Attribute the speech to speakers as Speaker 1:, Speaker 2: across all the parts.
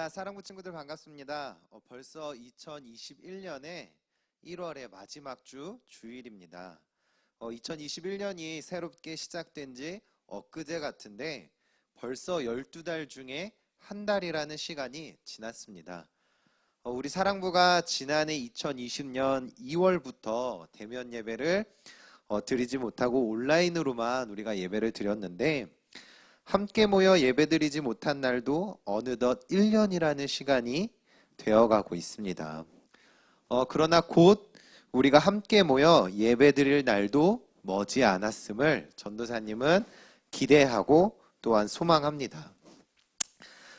Speaker 1: 자, 사랑부 친구들 반갑습니다. 벌써 2021년의 1월의 마지막 주 주일입니다. 2021년이 새롭게 시작된 지 엊그제 같은데 벌써 12달 중에 한 달이라는 시간이 지났습니다. 우리 사랑부가 지난해 2020년 2월부터 대면 예배를 드리지 못하고 온라인으로만 우리가 예배를 드렸는데 함께 모여 예배드리지 못한 날도 어느덧 1년이라는 시간이 되어가고 있습니다. 그러나 곧 우리가 함께 모여 예배드릴 날도 머지 않았음을 전도사님은 기대하고 또한 소망합니다.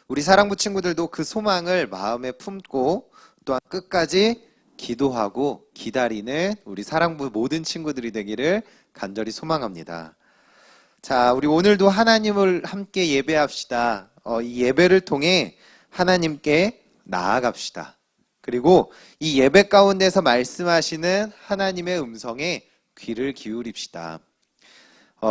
Speaker 1: 우리 사랑부 친구들도 그 소망을 마음에 품고 또한 끝까지 기도하고 기다리는 우리 사랑부 모든 친구들이 되기를 간절히 소망합니다. 자, 우리 오늘도 하나님을 함께 예배합시다. 이 예배를 통해 하나님께 나아갑시다. 그리고 이 예배 가운데서 말씀하시는 하나님의 음성에 귀를 기울입시다.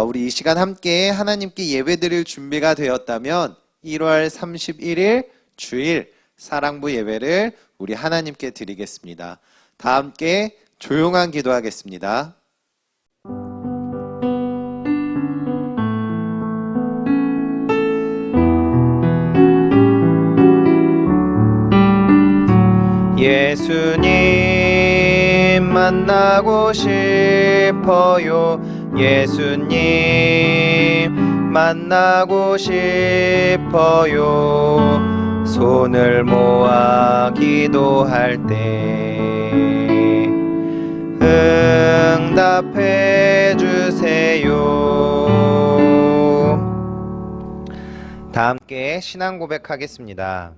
Speaker 1: 우리 이 시간 함께 하나님께 예배드릴 준비가 되었다면 1월 31일 주일 사랑부 예배를 우리 하나님께 드리겠습니다. 다 함께 조용한 기도하겠습니다. 예수님 만나고 싶어요. 예수님 만나고 싶어요. 손을 모아 기도할 때 응답해 주세요. 다 함께 신앙 고백하겠습니다.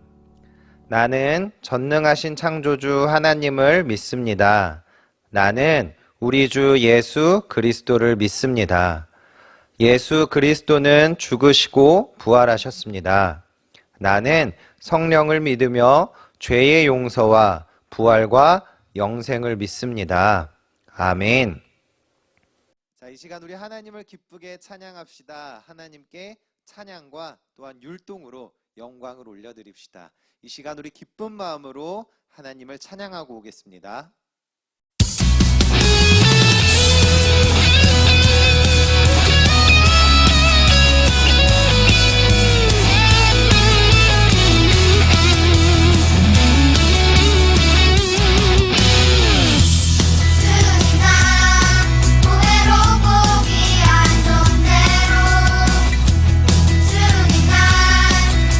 Speaker 1: 나는 전능하신 창조주 하나님을 믿습니다. 나는 우리 주 예수 그리스도를 믿습니다. 예수 그리스도는 죽으시고 부활하셨습니다. 나는 성령을 믿으며 죄의 용서와 부활과 영생을 믿습니다. 아멘. 자, 이 시간 우리 하나님을 기쁘게 찬양합시다. 하나님께 찬양과 또한 율동으로 영광을 올려드립시다. 이 시간 우리 기쁜 마음으로 하나님을 찬양하고 오겠습니다.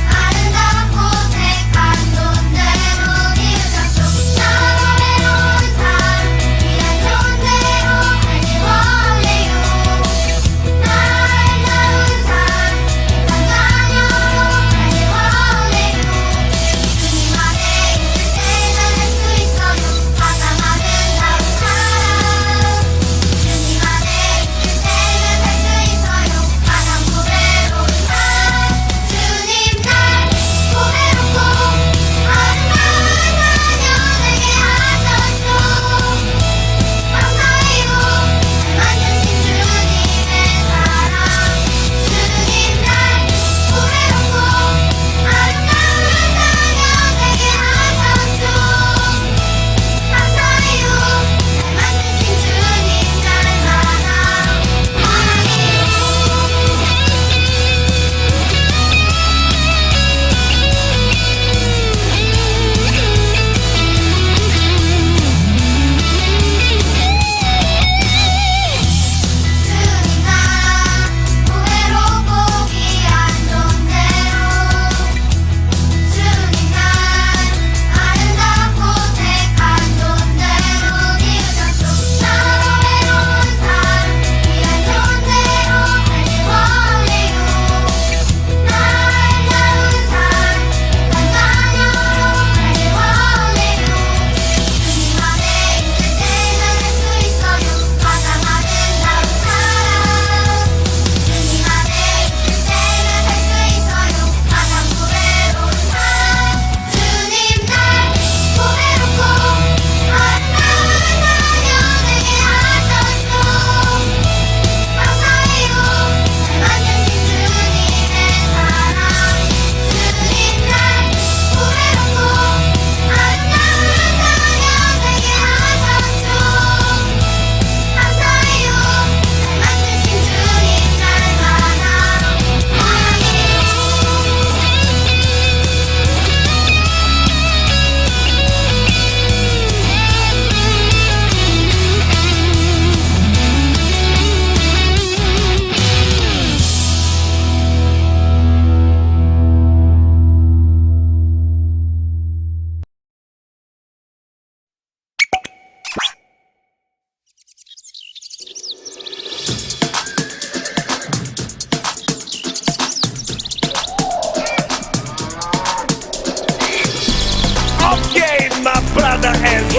Speaker 2: 아름답고 택한 존재로 이웃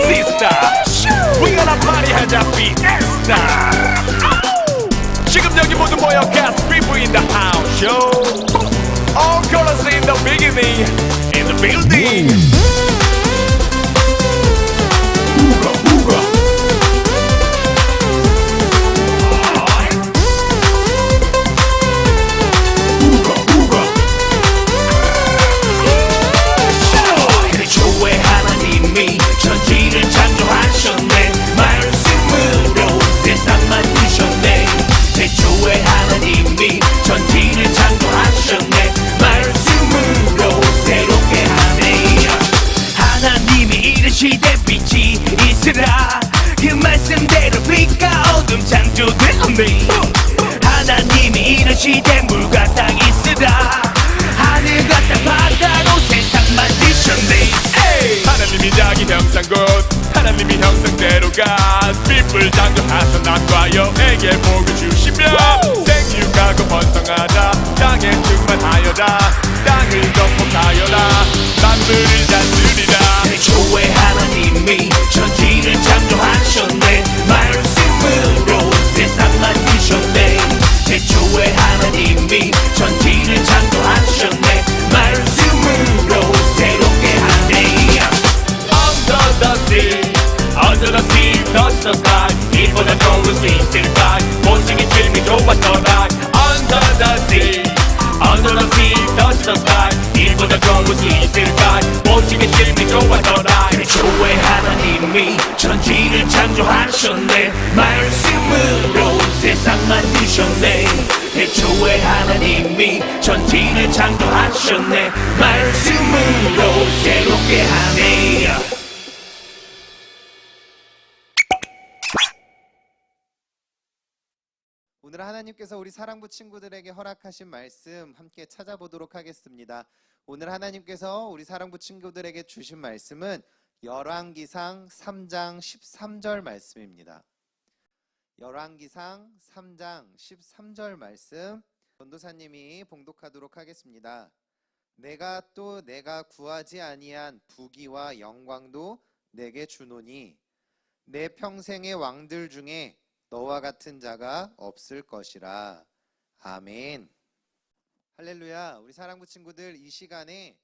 Speaker 2: sister. We gonna party 하자 fiesta. 지금 여기 모두 모여 cast people in the house show. All colors in the beginning, in the building. Ooga, ooga. Ooga, ooga. 태초에 하나님이 천지를 창조하셨네. 말씀으로 세상 만드셨네. 태초에 하나님이 천지를 창조하셨네. 말씀으로 새롭게 하네. 하나님이 이르시되 빛이 있으라. 그 말씀대로 빛과 어둠 창조되었네. 하나님이 이르시되 물과 땅 있으라. 하늘과 땅 바다로 세상 만드셨네. 하나님이 자기 형상곧 하나님이 형상대로가 빛을 창조하셔 남과 여에게 복을 주시며 생육하고 번성하자 땅에 충만하여라. 땅을 정복하여라. 만물을 다스리라. 태초에 하나님이 천지를 창조하셨네. 말씀으로 세상 만드셨네. 태초에 하나님이 천지를 창조하셨네. 말씀으로 새롭게 하네. Under the sea, under the sea, touch the sky. 이보다 좋을 수 있을까? 모시기 질미 좋았더라. Under the sea, under the sea, touch the sky. 이보다 좋을 수 있을까? 모시기 질미 좋았더라. 태초에 하나님이 천지를 창조하셨네. 말씀으로 세상 만드셨네. 태초에 하나님이 천지를 창조하셨네. 말씀으로 새롭게 하네.
Speaker 1: 오늘 하나님께서 우리 사랑부 친구들에게 허락하신 말씀 함께 찾아보도록 하겠습니다. 오늘 하나님께서 우리 사랑부 친구들에게 주신 말씀은 열왕기상 3장 13절 말씀입니다. 열왕기상 3장 13절 말씀 전도사님이 봉독하도록 하겠습니다. 내가 또 내가 구하지 아니한 부귀와 영광도 내게 주노니 내 평생의 왕들 중에 너와 같은 자가 없을 것이라. 아멘. 할렐루야. 우리 사랑부 친구들, 이 시간에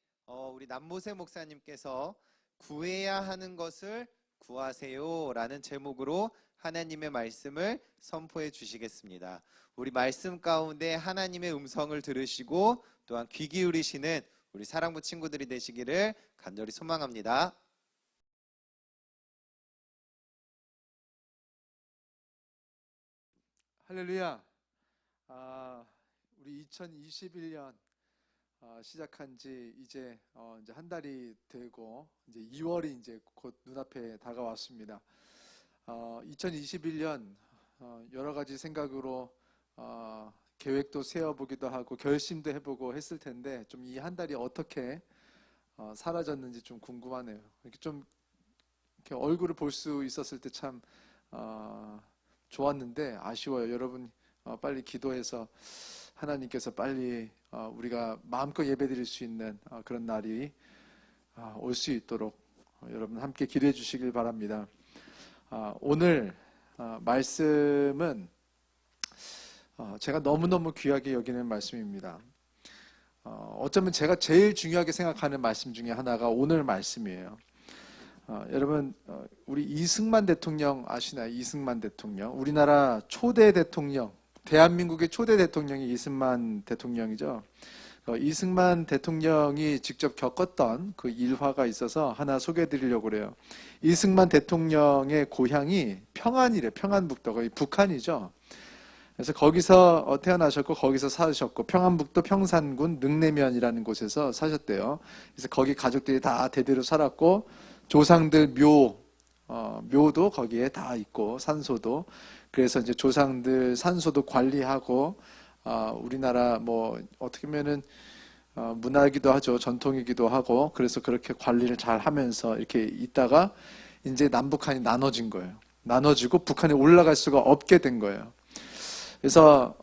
Speaker 1: 우리 남모세 목사님께서 구해야 하는 것을 구하세요 라는 제목으로 하나님의 말씀을 선포해 주시겠습니다. 우리 말씀 가운데 하나님의 음성을 들으시고 또한 귀 기울이시는 우리 사랑부 친구들이 되시기를 간절히 소망합니다.
Speaker 3: 할렐루야. 우리 2021년 시작한 지 이제 한 달이 되고 이제 2월이 이제 곧 눈앞에 다가왔습니다. 2021년 여러 가지 생각으로 계획도 세워보기도 하고 결심도 해보고 했을 텐데 좀 이 한 달이 어떻게 사라졌는지 좀 궁금하네요. 이렇게 좀 이렇게 얼굴을 볼 수 있었을 때 참 좋았는데 아쉬워요. 여러분 빨리 기도해서 하나님께서 빨리 우리가 마음껏 예배드릴 수 있는 그런 날이 올 수 있도록 여러분 함께 기도해 주시길 바랍니다. 오늘 말씀은 제가 너무너무 귀하게 여기는 말씀입니다. 어쩌면 제가 제일 중요하게 생각하는 말씀 중에 하나가 오늘 말씀이에요. 여러분 우리 이승만 대통령 아시나요? 이승만 대통령, 우리나라 초대 대통령, 대한민국의 초대 대통령이 이승만 대통령이죠. 이승만 대통령이 직접 겪었던 그 일화가 있어서 하나 소개해 드리려고 그래요. 이승만 대통령의 고향이 평안이래. 평안북도, 거의 북한이죠. 그래서 거기서 태어나셨고 거기서 사셨고 평안북도 평산군 능내면이라는 곳에서 사셨대요. 그래서 거기 가족들이 다 대대로 살았고 조상들 묘도 거기에 다 있고 산소도, 그래서 이제 조상들 산소도 관리하고 우리나라 뭐 어떻게 보면은 문화이기도 하죠. 전통이기도 하고, 그래서 그렇게 관리를 잘 하면서 이렇게 있다가 이제 남북한이 나눠진 거예요. 나눠지고 북한에 올라갈 수가 없게 된 거예요. 그래서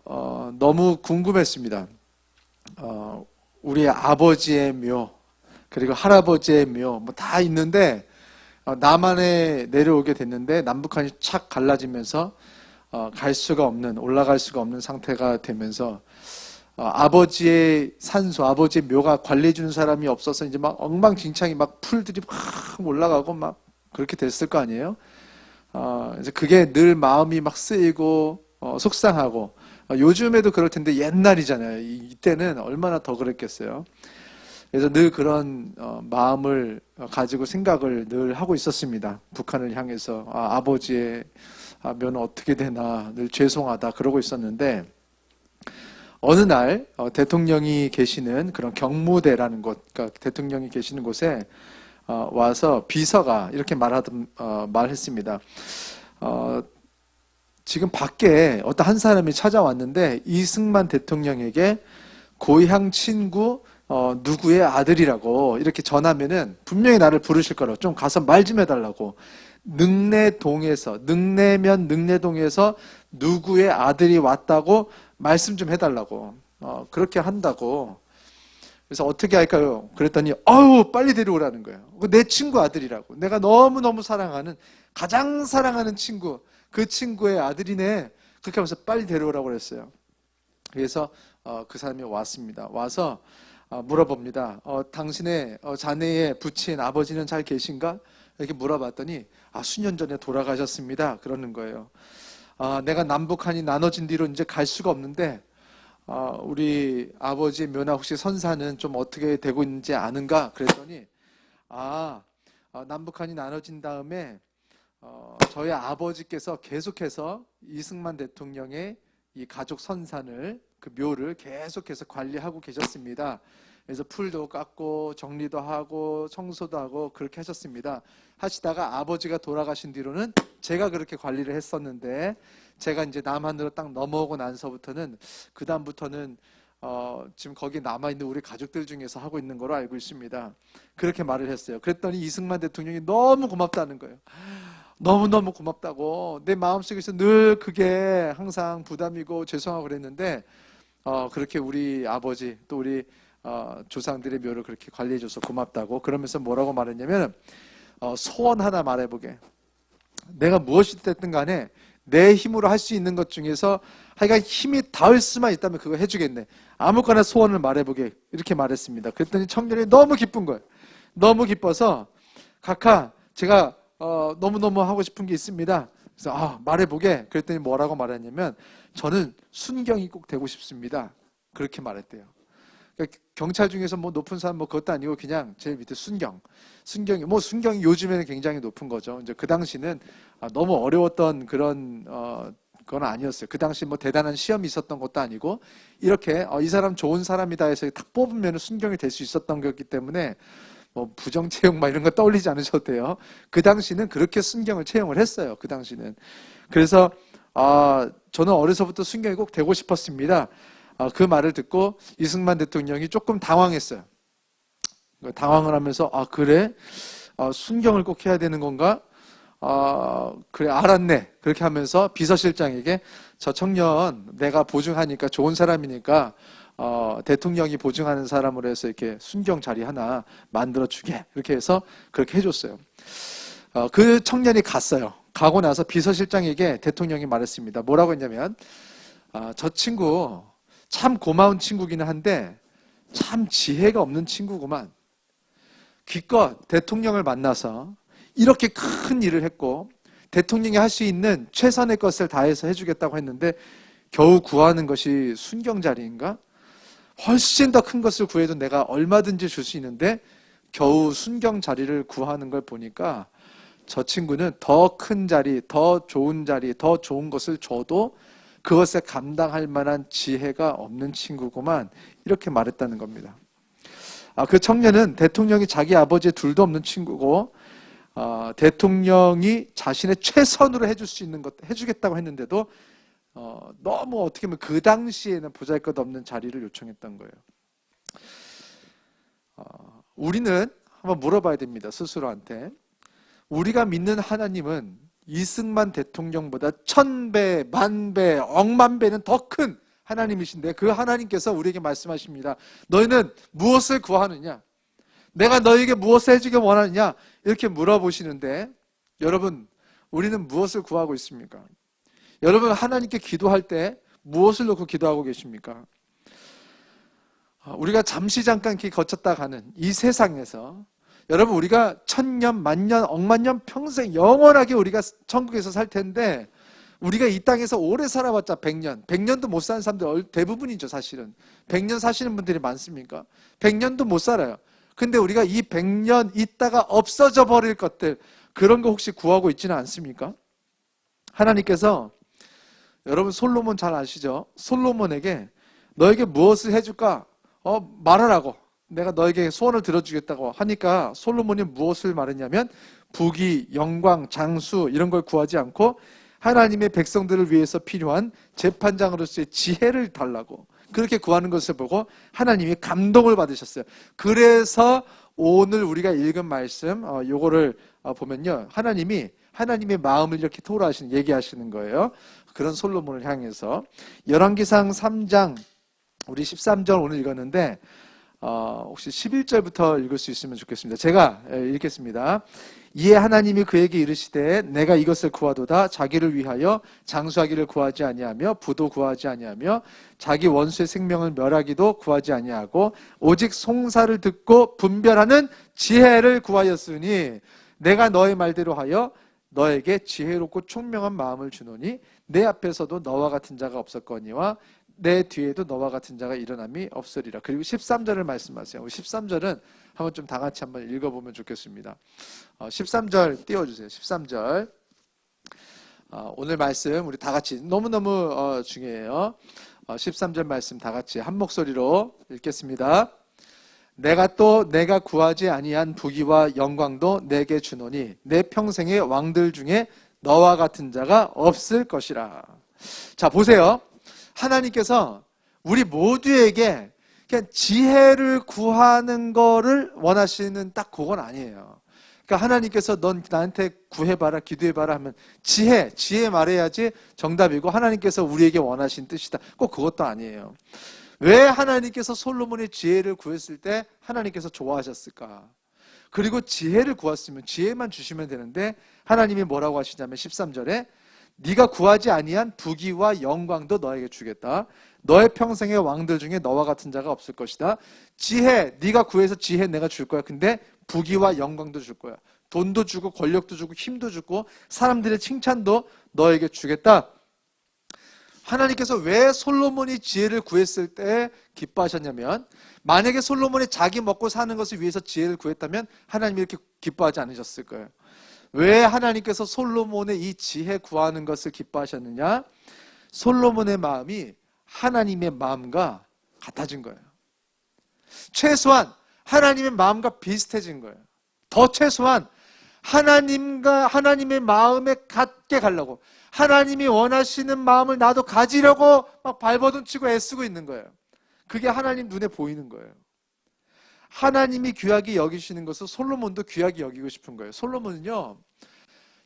Speaker 3: 너무 궁금했습니다. 우리 아버지의 묘, 그리고 할아버지의 묘 뭐 다 있는데 남한에 내려오게 됐는데 남북한이 착 갈라지면서 갈 수가 없는, 올라갈 수가 없는 상태가 되면서 아버지의 산소, 아버지의 묘가 관리해 주는 사람이 없어서 이제 막 엉망진창이 막 풀들이 막 올라가고 막 그렇게 됐을 거 아니에요. 그래서 그게 늘 마음이 막 쓰이고 속상하고, 요즘에도 그럴 텐데 옛날이잖아요. 이때는 얼마나 더 그랬겠어요. 그래서 늘 그런 마음을 가지고 생각을 늘 하고 있었습니다. 북한을 향해서 아버지의 묘는 어떻게 되나 늘 죄송하다 그러고 있었는데, 어느 날 대통령이 계시는 그런 경무대라는 곳, 그러니까 대통령이 계시는 곳에 와서 비서가 이렇게 말했습니다. 지금 밖에 어떤 한 사람이 찾아왔는데 이승만 대통령에게 고향 친구 누구의 아들이라고 이렇게 전하면은 분명히 나를 부르실 거라고, 좀 가서 말 좀 해달라고. 능내면 능내동에서 누구의 아들이 왔다고 말씀 좀 해달라고, 그렇게 한다고. 그래서 어떻게 할까요? 그랬더니 빨리 데려오라는 거예요. 내 친구 아들이라고. 내가 너무너무 사랑하는, 가장 사랑하는 친구, 그 친구의 아들이네. 그렇게 하면서 빨리 데려오라고 그랬어요. 그래서 그 사람이 왔습니다. 와서 물어봅니다. 당신의 자네의 부친 아버지는 잘 계신가? 이렇게 물어봤더니 수년 전에 돌아가셨습니다. 그러는 거예요. 내가 남북한이 나눠진 뒤로 이제 갈 수가 없는데 우리 아버지 묘나 혹시 선사는 좀 어떻게 되고 있는지 아는가? 그랬더니 남북한이 나눠진 다음에 저희 아버지께서 계속해서 이승만 대통령의 이 가족 선산을, 그 묘를 계속해서 관리하고 계셨습니다. 그래서 풀도 깎고 정리도 하고 청소도 하고 그렇게 하셨습니다. 하시다가 아버지가 돌아가신 뒤로는 제가 그렇게 관리를 했었는데, 제가 이제 남한으로 딱 넘어오고 나서부터는, 그 다음부터는 지금 거기 남아있는 우리 가족들 중에서 하고 있는 거로 알고 있습니다. 그렇게 말을 했어요. 그랬더니 이승만 대통령이 너무 고맙다는 거예요. 너무너무 고맙다고. 내 마음속에서 늘 그게 항상 부담이고 죄송하고 그랬는데 그렇게 우리 아버지 또 우리 조상들의 묘를 그렇게 관리해줘서 고맙다고. 그러면서 뭐라고 말했냐면 소원 하나 말해보게. 내가 무엇이 됐든 간에 내 힘으로 할 수 있는 것 중에서 하여간 힘이 닿을 수만 있다면 그거 해주겠네. 아무거나 소원을 말해보게. 이렇게 말했습니다. 그랬더니 청년이 너무 기쁜 거예요. 너무 기뻐서 각하 제가 너무너무 하고 싶은 게 있습니다. 그래서 말해보게. 그랬더니 뭐라고 말했냐면 저는 순경이 꼭 되고 싶습니다. 그렇게 말했대요. 그러니까 경찰 중에서 뭐 높은 사람 뭐 그것도 아니고 그냥 제일 밑에 순경이 요즘에는 굉장히 높은 거죠. 이제 그 당시는 너무 어려웠던 그런 그건 아니었어요. 그 당시 뭐 대단한 시험이 있었던 것도 아니고 이렇게 이 사람 좋은 사람이다 해서 딱 뽑으면 순경이 될 수 있었던 거였기 때문에 뭐 부정 채용 막 이런 거 떠올리지 않으셔도 돼요. 그 당시는 그렇게 순경을 채용을 했어요. 그 당시는. 그래서 저는 어려서부터 순경이 꼭 되고 싶었습니다. 그 말을 듣고 이승만 대통령이 조금 당황했어요. 당황을 하면서 그래? 순경을 꼭 해야 되는 건가? 그래 알았네. 그렇게 하면서 비서실장에게 저 청년 내가 보증하니까 좋은 사람이니까 대통령이 보증하는 사람으로 해서 이렇게 순경 자리 하나 만들어주게. 이렇게 해서 그렇게 해줬어요. 그 청년이 갔어요. 가고 나서 비서실장에게 대통령이 말했습니다. 뭐라고 했냐면 저 친구 참 고마운 친구기는 한데 참 지혜가 없는 친구구만. 기껏 대통령을 만나서 이렇게 큰 일을 했고 대통령이 할 수 있는 최선의 것을 다해서 해주겠다고 했는데 겨우 구하는 것이 순경 자리인가? 훨씬 더 큰 것을 구해도 내가 얼마든지 줄 수 있는데 겨우 순경 자리를 구하는 걸 보니까 저 친구는 더 큰 자리, 더 좋은 자리, 더 좋은 것을 줘도 그것에 감당할 만한 지혜가 없는 친구구만. 이렇게 말했다는 겁니다. 그 청년은 대통령이 자기 아버지의 둘도 없는 친구고 대통령이 자신의 최선으로 해줄 수 있는 것 해주겠다고 했는데도 너무 어떻게 보면 그 당시에는 보잘것없는 자리를 요청했던 거예요. 우리는 한번 물어봐야 됩니다. 스스로한테. 우리가 믿는 하나님은 이승만 대통령보다 1000배, 만배, 억만배는 더 큰 하나님이신데 그 하나님께서 우리에게 말씀하십니다. 너희는 무엇을 구하느냐? 내가 너에게 무엇을 해주길 원하느냐? 이렇게 물어보시는데 여러분, 우리는 무엇을 구하고 있습니까? 여러분, 하나님께 기도할 때 무엇을 놓고 기도하고 계십니까? 우리가 잠시 잠깐 거쳤다 가는 이 세상에서 여러분, 우리가 천년, 만년, 억만년 평생 영원하게 우리가 천국에서 살 텐데 우리가 이 땅에서 오래 살아봤자 100년, 100년도 못 사는 사람들 대부분이죠. 사실은 100년 사시는 분들이 많습니까? 100년도 못 살아요. 근데 우리가 이 100년 있다가 없어져 버릴 것들, 그런 거 혹시 구하고 있지는 않습니까? 하나님께서, 여러분 솔로몬 잘 아시죠? 솔로몬에게 너에게 무엇을 해줄까? 말하라고. 내가 너에게 소원을 들어주겠다고 하니까 솔로몬이 무엇을 말했냐면 부귀, 영광, 장수 이런 걸 구하지 않고 하나님의 백성들을 위해서 필요한 재판장으로서의 지혜를 달라고 그렇게 구하는 것을 보고 하나님이 감동을 받으셨어요. 그래서 오늘 우리가 읽은 말씀 요거를 보면요, 하나님의 마음을 이렇게 토로하시는, 얘기하시는 거예요. 그런 솔로몬을 향해서 열왕기상 3장 우리 13절 오늘 읽었는데 혹시 11절부터 읽을 수 있으면 좋겠습니다. 제가 읽겠습니다. 이에 하나님이 그에게 이르시되 내가 이것을 구하도다. 자기를 위하여 장수하기를 구하지 아니하며 부도 구하지 아니하며 자기 원수의 생명을 멸하기도 구하지 아니하고 오직 송사를 듣고 분별하는 지혜를 구하였으니 내가 너의 말대로 하여 너에게 지혜롭고 총명한 마음을 주노니 내 앞에서도 너와 같은 자가 없었거니와 내 뒤에도 너와 같은 자가 일어남이 없으리라. 그리고 13절을 말씀하세요. 13절은 한번 좀 다 같이 한번 읽어보면 좋겠습니다. 13절 띄워주세요. 13절. 오늘 말씀 우리 다 같이 너무너무 중요해요. 13절 말씀 다 같이 한 목소리로 읽겠습니다. 내가 구하지 아니한 부귀와 영광도 내게 주노니 내 평생의 왕들 중에 너와 같은 자가 없을 것이라. 자, 보세요. 하나님께서 우리 모두에게 그냥 지혜를 구하는 거를 원하시는 딱 그건 아니에요. 그러니까 하나님께서 넌 나한테 구해봐라, 기도해봐라 하면 지혜 말해야지 정답이고 하나님께서 우리에게 원하신 뜻이다. 꼭 그것도 아니에요. 왜 하나님께서 솔로몬의 지혜를 구했을 때 하나님께서 좋아하셨을까? 그리고 지혜를 구했으면 지혜만 주시면 되는데 하나님이 뭐라고 하시냐면 13절에 네가 구하지 아니한 부귀와 영광도 너에게 주겠다. 너의 평생의 왕들 중에 너와 같은 자가 없을 것이다. 지혜, 네가 구해서 지혜 내가 줄 거야. 근데 부귀와 영광도 줄 거야. 돈도 주고 권력도 주고 힘도 주고 사람들의 칭찬도 너에게 주겠다. 하나님께서 왜 솔로몬이 지혜를 구했을 때 기뻐하셨냐면 만약에 솔로몬이 자기 먹고 사는 것을 위해서 지혜를 구했다면 하나님이 이렇게 기뻐하지 않으셨을 거예요. 왜 하나님께서 솔로몬의 이 지혜 구하는 것을 기뻐하셨느냐? 솔로몬의 마음이 하나님의 마음과 같아진 거예요. 최소한 하나님의 마음과 비슷해진 거예요. 더 최소한 하나님의 마음에 같게 가려고 하나님이 원하시는 마음을 나도 가지려고 막 발버둥 치고 애쓰고 있는 거예요. 그게 하나님 눈에 보이는 거예요. 하나님이 귀하게 여기시는 것을 솔로몬도 귀하게 여기고 싶은 거예요. 솔로몬은요,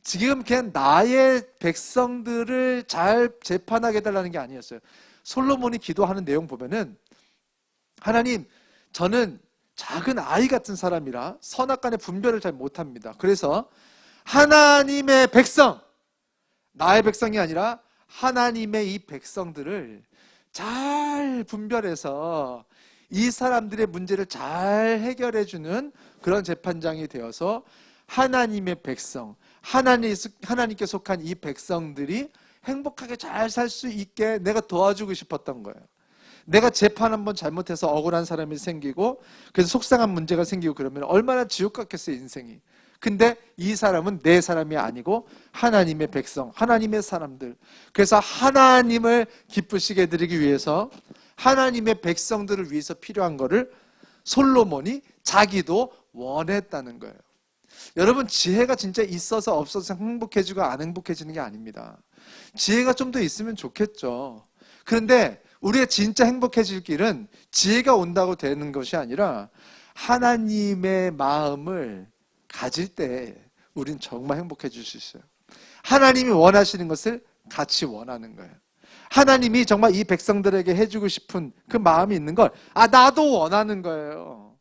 Speaker 3: 지금 그냥 나의 백성들을 잘 재판하게 해달라는 게 아니었어요. 솔로몬이 기도하는 내용 보면은 하나님, 저는 작은 아이 같은 사람이라 선악간의 분별을 잘 못합니다. 그래서 하나님의 백성, 나의 백성이 아니라 하나님의 이 백성들을 잘 분별해서 이 사람들의 문제를 잘 해결해주는 그런 재판장이 되어서 하나님의 백성, 하나님께 속한 이 백성들이 행복하게 잘 살 수 있게 내가 도와주고 싶었던 거예요. 내가 재판 한번 잘못해서 억울한 사람이 생기고 그래서 속상한 문제가 생기고 그러면 얼마나 지옥 같겠어요, 인생이. 근데 이 사람은 내 사람이 아니고 하나님의 백성, 하나님의 사람들. 그래서 하나님을 기쁘시게 해드리기 위해서 하나님의 백성들을 위해서 필요한 거를 솔로몬이 자기도 원했다는 거예요. 여러분, 지혜가 진짜 있어서 없어서 행복해지고 안 행복해지는 게 아닙니다. 지혜가 좀 더 있으면 좋겠죠. 그런데 우리가 진짜 행복해질 길은 지혜가 온다고 되는 것이 아니라 하나님의 마음을 가질 때 우린 정말 행복해질 수 있어요. 하나님이 원하시는 것을 같이 원하는 거예요. 하나님이 정말 이 백성들에게 해주고 싶은 그 마음이 있는 걸 나도 원하는 거예요.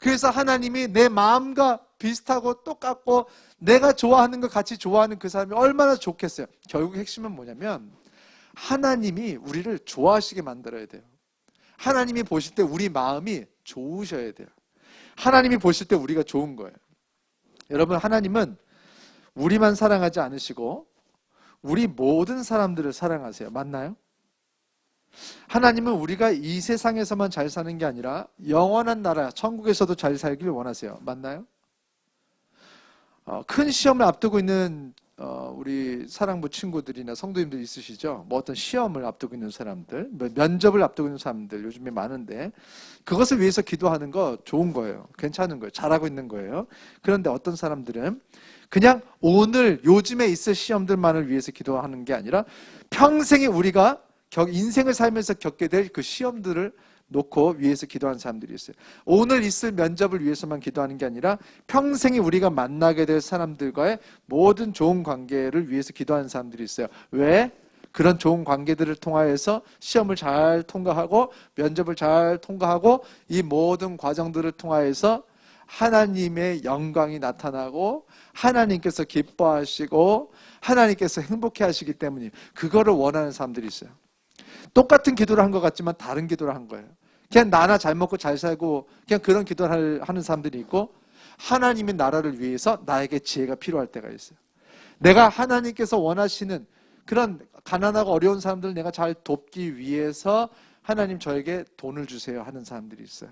Speaker 3: 그래서 하나님이 내 마음과 비슷하고 똑같고 내가 좋아하는 거 같이 좋아하는 그 사람이 얼마나 좋겠어요. 결국 핵심은 뭐냐면 하나님이 우리를 좋아하시게 만들어야 돼요. 하나님이 보실 때 우리 마음이 좋으셔야 돼요. 하나님이 보실 때 우리가 좋은 거예요. 여러분, 하나님은 우리만 사랑하지 않으시고 우리 모든 사람들을 사랑하세요. 맞나요? 하나님은 우리가 이 세상에서만 잘 사는 게 아니라 영원한 나라, 천국에서도 잘 살길 원하세요. 맞나요? 큰 시험을 앞두고 있는 우리 사랑부 친구들이나 성도님들 있으시죠? 뭐 어떤 시험을 앞두고 있는 사람들, 면접을 앞두고 있는 사람들 요즘에 많은데 그것을 위해서 기도하는 거 좋은 거예요. 괜찮은 거예요. 잘하고 있는 거예요. 그런데 어떤 사람들은 그냥 오늘 요즘에 있을 시험들만을 위해서 기도하는 게 아니라 평생에 우리가 인생을 살면서 겪게 될 그 시험들을 놓고 위해서 기도하는 사람들이 있어요. 오늘 있을 면접을 위해서만 기도하는 게 아니라 평생에 우리가 만나게 될 사람들과의 모든 좋은 관계를 위해서 기도하는 사람들이 있어요. 왜? 그런 좋은 관계들을 통하여서 시험을 잘 통과하고 면접을 잘 통과하고 이 모든 과정들을 통하여서 하나님의 영광이 나타나고 하나님께서 기뻐하시고 하나님께서 행복해 하시기 때문에 그거를 원하는 사람들이 있어요. 똑같은 기도를 한 것 같지만 다른 기도를 한 거예요. 그냥 나나 잘 먹고 잘 살고 그냥 그런 기도를 하는 사람들이 있고 하나님의 나라를 위해서 나에게 지혜가 필요할 때가 있어요. 내가 하나님께서 원하시는 그런 가난하고 어려운 사람들을 내가 잘 돕기 위해서 하나님 저에게 돈을 주세요 하는 사람들이 있어요.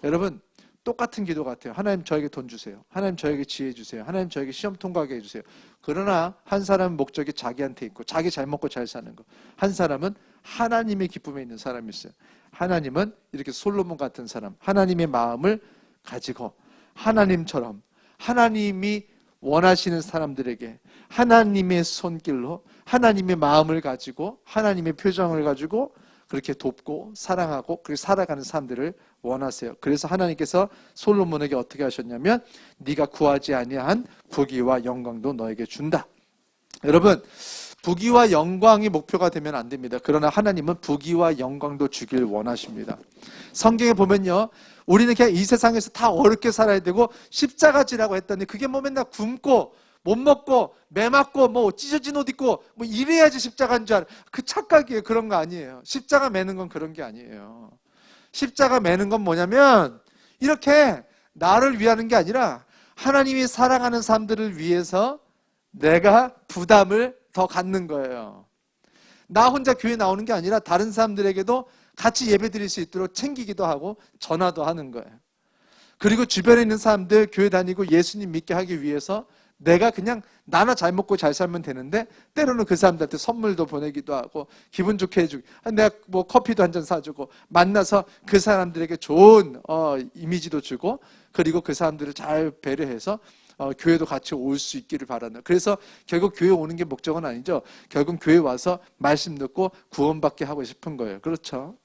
Speaker 3: 여러분, 똑같은 기도 같아요. 하나님 저에게 돈 주세요. 하나님 저에게 지혜 주세요. 하나님 저에게 시험 통과하게 해주세요. 그러나 한 사람은 목적이 자기한테 있고 자기 잘 먹고 잘 사는 거. 한 사람은 하나님의 기쁨에 있는 사람이 있어요. 하나님은 이렇게 솔로몬 같은 사람, 하나님의 마음을 가지고 하나님처럼 하나님이 원하시는 사람들에게 하나님의 손길로 하나님의 마음을 가지고 하나님의 표정을 가지고 그렇게 돕고 사랑하고 그렇게 살아가는 사람들을 원하세요. 그래서 하나님께서 솔로몬에게 어떻게 하셨냐면 네가 구하지 아니한 부귀와 영광도 너에게 준다. 여러분, 부귀와 영광이 목표가 되면 안 됩니다. 그러나 하나님은 부귀와 영광도 주길 원하십니다. 성경에 보면요, 우리는 그냥 이 세상에서 다 어렵게 살아야 되고 십자가 지라고 했더니 그게 뭐 맨날 굶고 못 먹고 매 맞고 뭐 찢어진 옷 입고 뭐 이래야지 십자가인 줄 알아. 그 착각이에요. 그런 거 아니에요. 십자가 매는 건 그런 게 아니에요. 십자가 매는 건 뭐냐면 이렇게 나를 위하는 게 아니라 하나님이 사랑하는 사람들을 위해서 내가 부담을 더 갖는 거예요. 나 혼자 교회 나오는 게 아니라 다른 사람들에게도 같이 예배 드릴 수 있도록 챙기기도 하고 전화도 하는 거예요. 그리고 주변에 있는 사람들 교회 다니고 예수님 믿게 하기 위해서 내가 그냥 나나 잘 먹고 잘 살면 되는데 때로는 그 사람들한테 선물도 보내기도 하고 기분 좋게 해주고 내가 뭐 커피도 한 잔 사주고 만나서 그 사람들에게 좋은 이미지도 주고 그리고 그 사람들을 잘 배려해서 교회도 같이 올 수 있기를 바라는. 그래서 결국 교회 오는 게 목적은 아니죠. 결국 교회 와서 말씀 듣고 구원받게 하고 싶은 거예요. 그렇죠?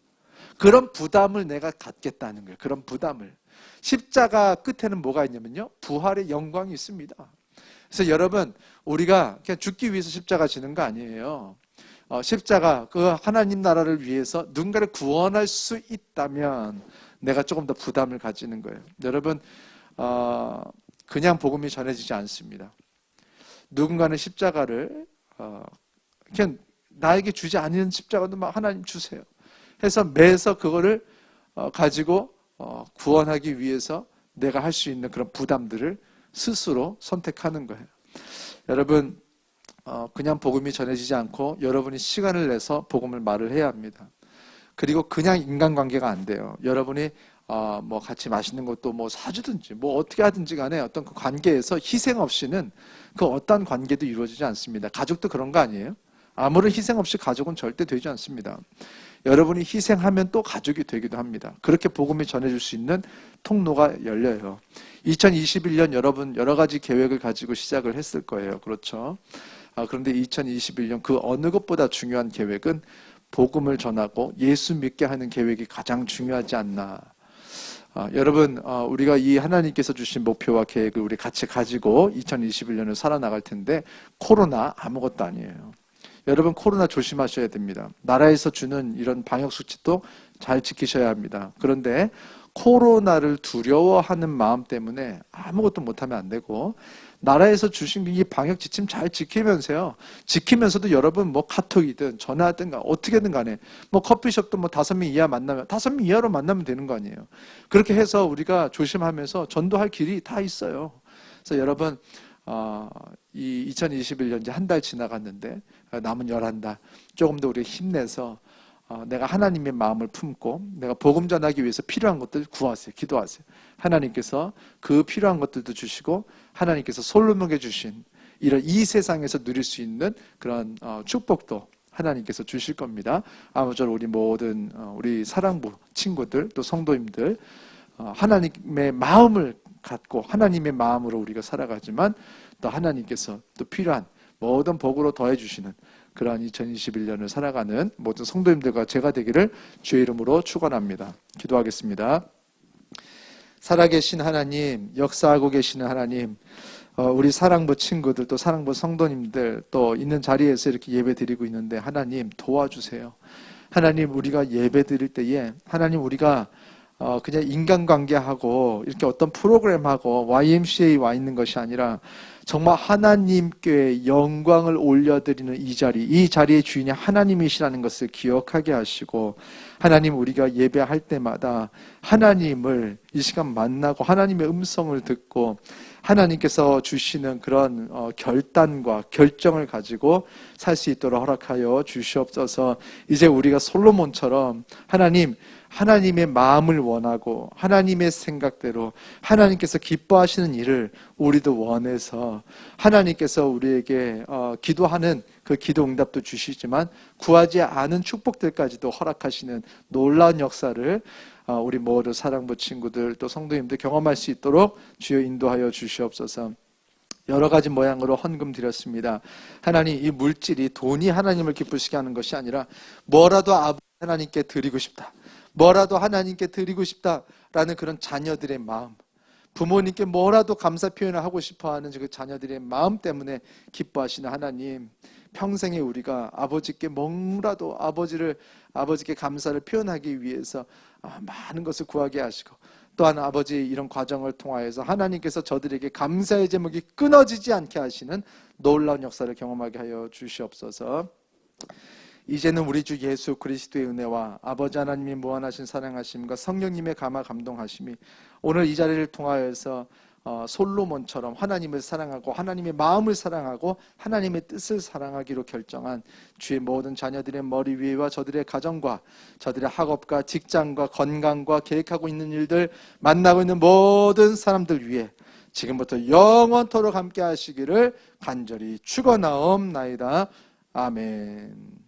Speaker 3: 그런 부담을 내가 갖겠다는 거예요. 그런 부담을. 십자가 끝에는 뭐가 있냐면요, 부활의 영광이 있습니다. 그래서 여러분, 우리가 그냥 죽기 위해서 십자가 지는 거 아니에요. 십자가, 그 하나님 나라를 위해서 누군가를 구원할 수 있다면 내가 조금 더 부담을 가지는 거예요. 여러분, 그냥 복음이 전해지지 않습니다. 누군가는 십자가를 그냥 나에게 주지 않는 십자가도 막 하나님 주세요 해서 매서 그거를 가지고 구원하기 위해서 내가 할 수 있는 그런 부담들을 스스로 선택하는 거예요. 여러분, 그냥 복음이 전해지지 않고 여러분이 시간을 내서 복음을 말을 해야 합니다. 그리고 그냥 인간관계가 안 돼요. 여러분이 뭐 같이 맛있는 것도 뭐 사주든지 뭐 어떻게 하든지 간에 어떤 그 관계에서 희생 없이는 그 어떤 관계도 이루어지지 않습니다. 가족도 그런 거 아니에요? 아무런 희생 없이 가족은 절대 되지 않습니다. 여러분이 희생하면 또 가족이 되기도 합니다. 그렇게 복음이 전해줄 수 있는 통로가 열려요. 2021년 여러분 여러 가지 계획을 가지고 시작을 했을 거예요. 그렇죠? 그런데 2021년 그 어느 것보다 중요한 계획은 복음을 전하고 예수 믿게 하는 계획이 가장 중요하지 않나. 여러분, 우리가 이 하나님께서 주신 목표와 계획을 우리 같이 가지고 2021년을 살아나갈 텐데 코로나 아무것도 아니에요. 여러분, 코로나 조심하셔야 됩니다. 나라에서 주는 이런 방역수칙도 잘 지키셔야 합니다. 그런데 코로나를 두려워하는 마음 때문에 아무것도 못하면 안 되고, 나라에서 주신 이 방역 지침 잘 지키면서요. 지키면서도 여러분 뭐 카톡이든 전화든 어떻게든 간에 뭐 커피숍도 뭐 5명 이하 만나면 5명 이하로 만나면 되는 거 아니에요. 그렇게 해서 우리가 조심하면서 전도할 길이 다 있어요. 그래서 여러분 이 2021년 이제 한 달 지나갔는데 남은 11달 조금 더 우리 힘내서 내가 하나님의 마음을 품고 내가 복음 전하기 위해서 필요한 것들 구하세요. 기도하세요. 하나님께서 그 필요한 것들도 주시고 하나님께서 솔로몬에게 주신 이런 이 세상에서 누릴 수 있는 그런 축복도 하나님께서 주실 겁니다. 아무쪼록 우리 모든 우리 사랑부 친구들 또 성도님들 하나님의 마음을 갖고 하나님의 마음으로 우리가 살아가지만 또 하나님께서 또 필요한 모든 복으로 더해 주시는 그러한 2021년을 살아가는 모든 성도님들과 제가 되기를 주의 이름으로 축원합니다. 기도하겠습니다. 살아계신 하나님, 역사하고 계시는 하나님, 우리 사랑부 친구들 또 사랑부 성도님들 또 있는 자리에서 이렇게 예배 드리고 있는데 하나님 도와주세요. 하나님 우리가 예배 드릴 때에 하나님 우리가 그냥 인간관계하고 이렇게 어떤 프로그램하고 YMCA 와 있는 것이 아니라 정말 하나님께 영광을 올려드리는 이 자리의 주인이 하나님이시라는 것을 기억하게 하시고 하나님 우리가 예배할 때마다 하나님을 이 시간 만나고 하나님의 음성을 듣고 하나님께서 주시는 그런 결단과 결정을 가지고 살 수 있도록 허락하여 주시옵소서. 이제 우리가 솔로몬처럼 하나님의 마음을 원하고 하나님의 생각대로 하나님께서 기뻐하시는 일을 우리도 원해서 하나님께서 우리에게 기도하는 그 기도 응답도 주시지만 구하지 않은 축복들까지도 허락하시는 놀라운 역사를 우리 모든 사랑부 친구들 또 성도님들 경험할 수 있도록 주여 인도하여 주시옵소서. 여러 가지 모양으로 헌금 드렸습니다. 하나님 이 물질이 돈이 하나님을 기쁘시게 하는 것이 아니라 뭐라도 하나님께 드리고 싶다. 뭐라도 하나님께 드리고 싶다라는 그런 자녀들의 마음, 부모님께 뭐라도 감사 표현을 하고 싶어하는 그 자녀들의 마음 때문에 기뻐하시는 하나님, 평생에 우리가 아버지께 뭐라도 아버지께 감사를 표현하기 위해서 많은 것을 구하게 하시고 또한 아버지 이런 과정을 통하여서 하나님께서 저들에게 감사의 제목이 끊어지지 않게 하시는 놀라운 역사를 경험하게 하여 주시옵소서. 이제는 우리 주 예수 그리스도의 은혜와 아버지 하나님의 무한하신 사랑하심과 성령님의 감화 감동하심이 오늘 이 자리를 통하여서 솔로몬처럼 하나님을 사랑하고 하나님의 마음을 사랑하고 하나님의 뜻을 사랑하기로 결정한 주의 모든 자녀들의 머리 위와 저들의 가정과 저들의 학업과 직장과 건강과 계획하고 있는 일들 만나고 있는 모든 사람들 위해 지금부터 영원토록 함께 하시기를 간절히 축원하옵나이다. 아멘.